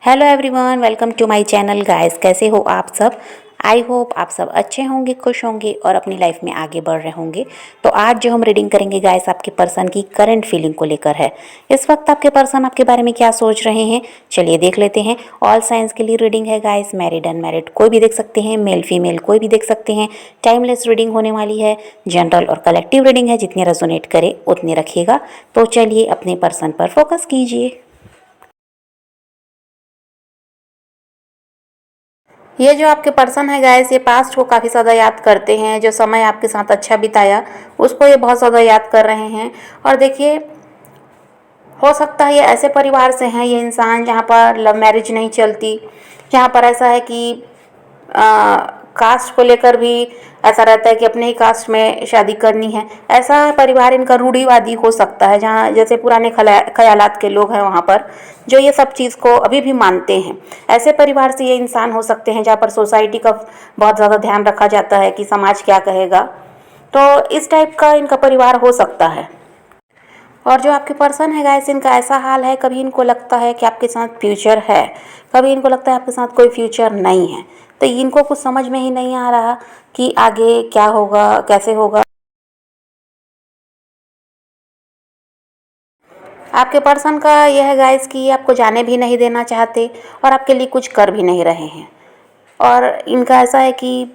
Hello everyone, welcome to my channel guys. कैसे हो आप सब? आई होप आप सब अच्छे होंगे, खुश होंगे और अपनी लाइफ में आगे बढ़ रहे होंगे। तो आज जो हम रीडिंग करेंगे गाइस, आपके पर्सन की करंट फीलिंग को लेकर है। इस वक्त आपके पर्सन आपके बारे में क्या सोच रहे हैं, चलिए देख लेते हैं। ऑल साइंस के लिए रीडिंग है गाइस, मैरिड अनमैरिड कोई भी देख सकते हैं, मेल फीमेल कोई भी देख सकते हैं। टाइमलेस रीडिंग होने वाली है, जनरल और कलेक्टिव रीडिंग है, जितने रेजोनेट करे उतने रखिएगा। तो चलिए अपने पर्सन पर फोकस कीजिए। ये जो आपके पर्सन है गाइस, ये पास्ट को काफ़ी ज़्यादा याद करते हैं। जो समय आपके साथ अच्छा बिताया उसको ये बहुत ज़्यादा याद कर रहे हैं। और देखिए, हो सकता है ये ऐसे परिवार से हैं ये इंसान जहाँ पर लव मैरिज नहीं चलती, जहाँ पर ऐसा है कि कास्ट को लेकर भी ऐसा रहता है कि अपने ही कास्ट में शादी करनी है। ऐसा परिवार इनका रूढ़िवादी हो सकता है, जहाँ जैसे पुराने ख्यालात के लोग हैं वहाँ पर जो ये सब चीज़ को अभी भी मानते हैं। ऐसे परिवार से ये इंसान हो सकते हैं जहाँ पर सोसाइटी का बहुत ज़्यादा ध्यान रखा जाता है कि समाज क्या कहेगा। तो इस टाइप का इनका परिवार हो सकता है। और जो आपके पर्सन है गाइस, इनका ऐसा हाल है, कभी इनको लगता है कि आपके साथ फ्यूचर है, कभी इनको लगता है आपके साथ कोई फ्यूचर नहीं है। तो इनको कुछ समझ में ही नहीं आ रहा कि आगे क्या होगा, कैसे होगा। आपके पर्सन का यह है गाइस कि आपको जाने भी नहीं देना चाहते और आपके लिए कुछ कर भी नहीं रहे हैं। और इनका ऐसा है कि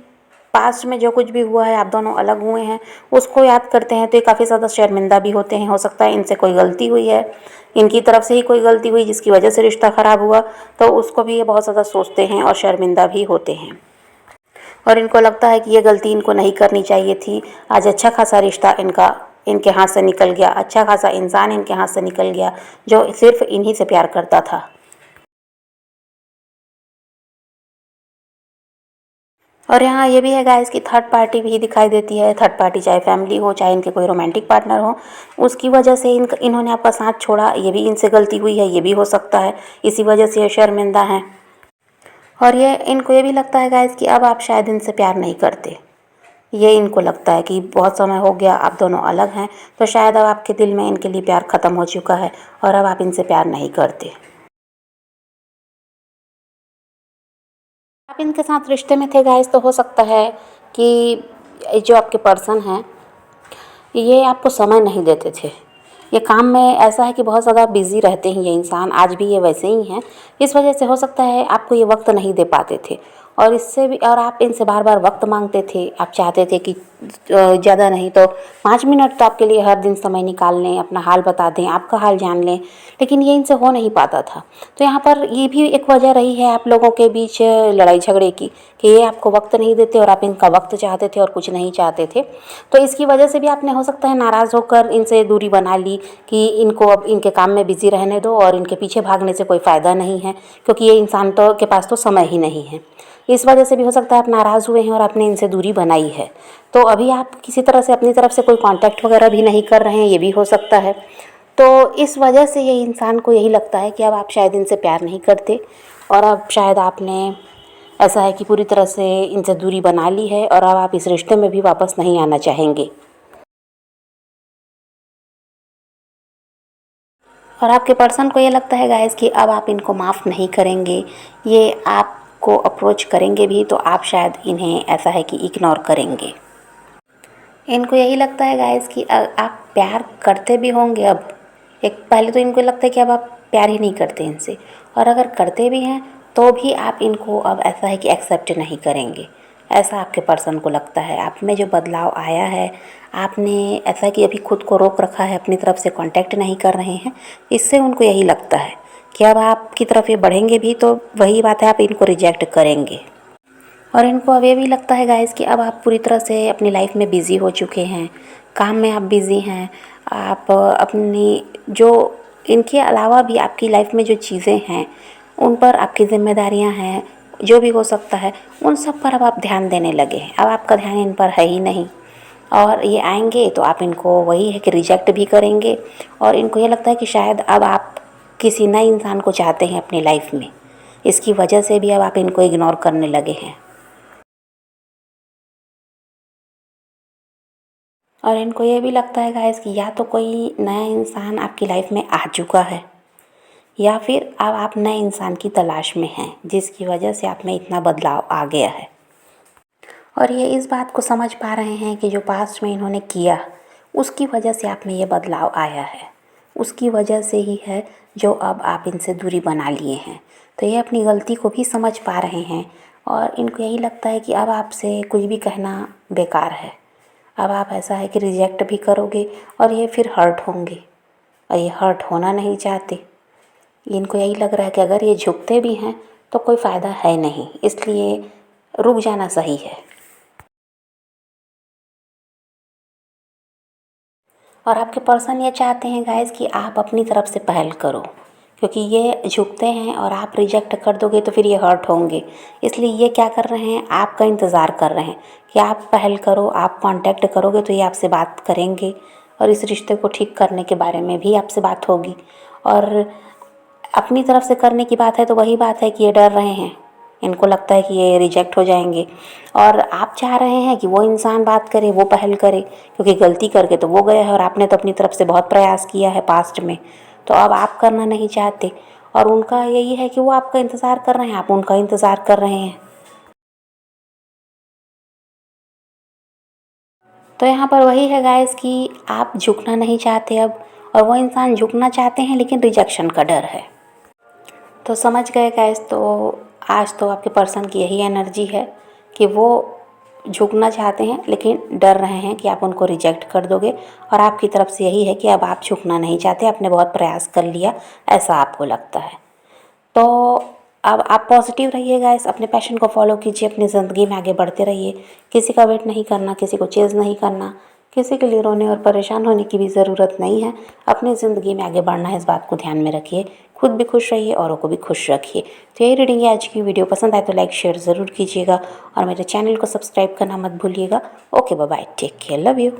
पास्ट में जो कुछ भी हुआ है, आप दोनों अलग हुए हैं, उसको याद करते हैं तो ये काफ़ी ज़्यादा शर्मिंदा भी होते हैं। हो सकता है इनसे कोई गलती हुई है, इनकी तरफ से ही कोई गलती हुई जिसकी वजह से रिश्ता ख़राब हुआ, तो उसको भी ये बहुत ज़्यादा सोचते हैं और शर्मिंदा भी होते हैं। और इनको लगता है कि ये गलती इनको नहीं करनी चाहिए थी। आज अच्छा खासा रिश्ता इनका इनके हाथ से निकल गया, अच्छा खासा इंसान इनके हाथ से निकल गया जो सिर्फ इन्हीं से प्यार करता था। और यहाँ ये भी है गाइस कि थर्ड पार्टी भी दिखाई देती है। थर्ड पार्टी चाहे फैमिली हो, चाहे इनके कोई रोमांटिक पार्टनर हो, उसकी वजह से इन्होंने आपका साथ छोड़ा। ये भी इनसे गलती हुई है, ये भी हो सकता है, इसी वजह से ये शर्मिंदा हैं। और ये इनको ये भी लगता है गाइस कि अब आप शायद इनसे प्यार नहीं करते। ये इनको लगता है कि बहुत समय हो गया, आप दोनों अलग हैं, तो शायद अब आपके दिल में इनके लिए प्यार ख़त्म हो चुका है और अब आप इनसे प्यार नहीं करते। आप इनके साथ रिश्ते में थे गाइस, तो हो सकता है कि जो आपके पर्सन हैं ये आपको समय नहीं देते थे। ये काम में ऐसा है कि बहुत ज़्यादा बिज़ी रहते हैं ये इंसान, आज भी ये वैसे ही हैं। इस वजह से हो सकता है आपको ये वक्त नहीं दे पाते थे। और इससे भी, और आप इनसे बार बार वक्त मांगते थे। आप चाहते थे कि ज़्यादा नहीं तो 5 मिनट तो आपके लिए हर दिन समय निकाल लें, अपना हाल बता दें, आपका हाल जान लें, लेकिन ये इनसे हो नहीं पाता था। तो यहाँ पर ये भी एक वजह रही है आप लोगों के बीच लड़ाई झगड़े की, कि ये आपको वक्त नहीं देते और आप इनका वक्त चाहते थे और कुछ नहीं चाहते थे। तो इसकी वजह से भी आपने हो सकता है नाराज़ होकर इनसे दूरी बना ली कि इनको अब इनके काम में बिज़ी रहने दो और इनके पीछे भागने से कोई फ़ायदा नहीं है, क्योंकि ये इंसान तो के पास तो समय ही नहीं है। इस वजह से भी हो सकता है आप नाराज़ हुए हैं और आपने इनसे दूरी बनाई है। तो अभी आप किसी तरह से अपनी तरफ से कोई कांटेक्ट वगैरह भी नहीं कर रहे हैं, ये भी हो सकता है। तो इस वजह से ये इंसान को यही लगता है कि अब आप शायद इनसे प्यार नहीं करते और अब शायद आपने, ऐसा है कि पूरी तरह से इनसे दूरी बना ली है और अब आप इस रिश्ते में भी वापस नहीं आना चाहेंगे। और आपके पर्सन को ये लगता है गाइस कि अब आप इनको माफ़ नहीं करेंगे। ये आपको अप्रोच करेंगे भी तो आप शायद इन्हें, ऐसा है कि इग्नोर करेंगे। इनको यही लगता है गाइस कि आप प्यार करते भी होंगे अब। एक पहले तो इनको लगता है कि अब आप प्यार ही नहीं करते इनसे, और अगर करते भी हैं तो भी आप इनको अब, ऐसा है कि एक्सेप्ट नहीं करेंगे। ऐसा आपके पर्सन को लगता है। आप में जो बदलाव आया है, आपने ऐसा कि अभी खुद को रोक रखा है, अपनी तरफ से कांटेक्ट नहीं कर रहे हैं, इससे उनको यही लगता है कि अब आपकी तरफ ये बढ़ेंगे भी तो वही बात है, आप इनको रिजेक्ट करेंगे। और इनको अब ये भी लगता है गाइस कि अब आप पूरी तरह से अपनी लाइफ में बिज़ी हो चुके हैं, काम में आप बिज़ी हैं। आप अपनी जो, इनके अलावा भी आपकी लाइफ में जो चीज़ें हैं उन पर आपकी ज़िम्मेदारियां हैं, जो भी हो सकता है उन सब पर अब आप ध्यान देने लगे हैं। अब आपका ध्यान इन पर है ही नहीं, और ये आएंगे तो आप इनको वही है कि रिजेक्ट भी करेंगे। और इनको ये लगता है कि शायद अब आप किसी नए इंसान को चाहते हैं अपनी लाइफ में, इसकी वजह से भी अब आप इनको इग्नोर करने लगे हैं। और इनको ये भी लगता है गाइस कि या तो कोई नया इंसान आपकी लाइफ में आ चुका है, या फिर अब आप नए इंसान की तलाश में हैं जिसकी वजह से आप में इतना बदलाव आ गया है। और ये इस बात को समझ पा रहे हैं कि जो पास्ट में इन्होंने किया उसकी वजह से आप में ये बदलाव आया है, उसकी वजह से ही है जो अब आप इनसे दूरी बना लिए हैं। तो ये अपनी गलती को भी समझ पा रहे हैं और इनको यही लगता है कि अब आपसे कुछ भी कहना बेकार है। अब आप ऐसा है कि रिजेक्ट भी करोगे और ये फिर हर्ट होंगे और ये हर्ट होना नहीं चाहते। इनको यही लग रहा है कि अगर ये झुकते भी हैं तो कोई फ़ायदा है नहीं, इसलिए रुक जाना सही है। और आपके पर्सन ये चाहते हैं गाइस कि आप अपनी तरफ से पहल करो, क्योंकि ये झुकते हैं और आप रिजेक्ट कर दोगे तो फिर ये हर्ट होंगे। इसलिए ये क्या कर रहे हैं, आपका इंतज़ार कर रहे हैं कि आप पहल करो, आप कांटेक्ट करोगे तो ये आपसे बात करेंगे और इस रिश्ते को ठीक करने के बारे में भी आपसे बात होगी। और अपनी तरफ से करने की बात है तो वही बात है कि ये डर रहे हैं, इनको लगता है कि ये रिजेक्ट हो जाएंगे और आप चाह रहे हैं कि वो इंसान बात करे, वो पहल करे, क्योंकि गलती करके तो वो गए हैं और आपने तो अपनी तरफ से बहुत प्रयास किया है पास्ट में, तो अब आप करना नहीं चाहते। और उनका यही है कि वो आपका इंतज़ार कर रहे हैं, आप उनका इंतज़ार कर रहे हैं। तो यहाँ पर वही है गाइस कि आप झुकना नहीं चाहते अब, और वो इंसान झुकना चाहते हैं लेकिन रिजेक्शन का डर है। तो समझ गए गाइस, तो आज तो आपके पर्सन की यही एनर्जी है कि वो झुकना चाहते हैं लेकिन डर रहे हैं कि आप उनको रिजेक्ट कर दोगे, और आपकी तरफ से यही है कि अब आप झुकना नहीं चाहते, आपने बहुत प्रयास कर लिया, ऐसा आपको लगता है। तो अब आप पॉजिटिव रहिए गाइस, अपने पैशन को फॉलो कीजिए, अपनी ज़िंदगी में आगे बढ़ते रहिए। किसी का वेट नहीं करना, किसी को चेज़ नहीं करना, किसी के लिए रोने और परेशान होने की भी ज़रूरत नहीं है। अपनी ज़िंदगी में आगे बढ़ना है, इस बात को ध्यान में रखिए। खुद भी खुश रहिए, औरों को भी खुश रखिए। तो यही रीडिंग है आज की। वीडियो पसंद आए तो लाइक शेयर ज़रूर कीजिएगा और मेरे चैनल को सब्सक्राइब करना मत भूलिएगा। Okay bye bye, take care, love you.